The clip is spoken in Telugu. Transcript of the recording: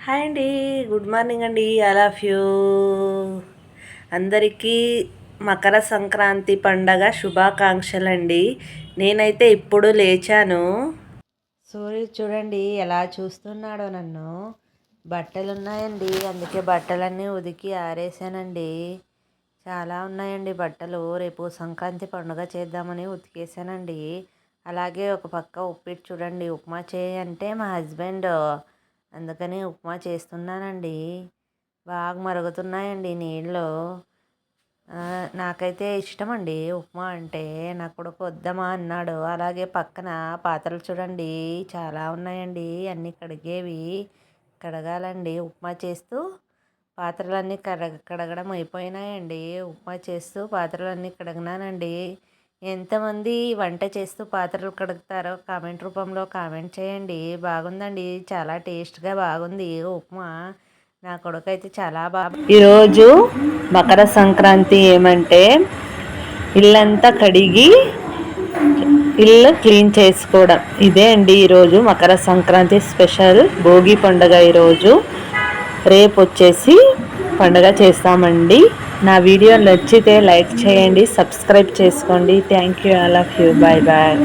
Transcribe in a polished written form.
హాయ్ అండి, గుడ్ మార్నింగ్ అండి. ఆల్ ఆఫ్ యూ అందరికీ మకర సంక్రాంతి పండగ శుభాకాంక్షలు అండి. నేనైతే ఇప్పుడు లేచాను. సూర్యుడు చూడండి ఎలా చూస్తున్నాడో నన్ను. బట్టలు ఉన్నాయండి, అందుకే బట్టలన్నీ ఉతికి ఆరేసానండి. చాలా ఉన్నాయండి బట్టలు. రేపు సంక్రాంతి పండుగ చేద్దామని ఉతికేసానండి. అలాగే ఒక పక్క ఉప్పిಟ್ಟು చూడండి, ఉప్మా చేయంటే మా హస్బెండ్, అందుకని ఉప్మా చేస్తున్నానండి. బాగా మరుగుతున్నాయండి నీళ్ళు. నాకైతే ఇష్టం అండి ఉప్మా అంటే. నా కొడుకు వద్దమా అన్నాడు. అలాగే పక్కన పాత్రలు చూడండి చాలా ఉన్నాయండి, అన్నీ కడిగేవి. కడగాలండి. ఉప్మా చేస్తూ పాత్రలన్నీ కడగడం అయిపోయినాయండి. ఉప్మా చేస్తూ పాత్రలన్నీ కడిగినానండి. ఎంతమంది వంట చేస్తూ పాత్రలు కడుగుతారో కామెంట్ రూపంలో కామెంట్ చేయండి. బాగుందండి, చాలా టేస్ట్గా బాగుంది ఉప్మా. నా కొడుకు అయితే చాలా బాగా. ఈరోజు మకర సంక్రాంతి ఏమంటే ఇల్లంతా కడిగి ఇల్లు క్లీన్ చేసుకోవడం. ఇదే అండి ఈరోజు మకర సంక్రాంతి స్పెషల్. భోగి పండుగ ఈరోజు. రేపు వచ్చేసి పండుగ చేస్తామండి. నా వీడియో నచ్చితే లైక్ చేయండి, సబ్స్క్రైబ్ చేసుకోండి. Thank you, all of you. Bye bye.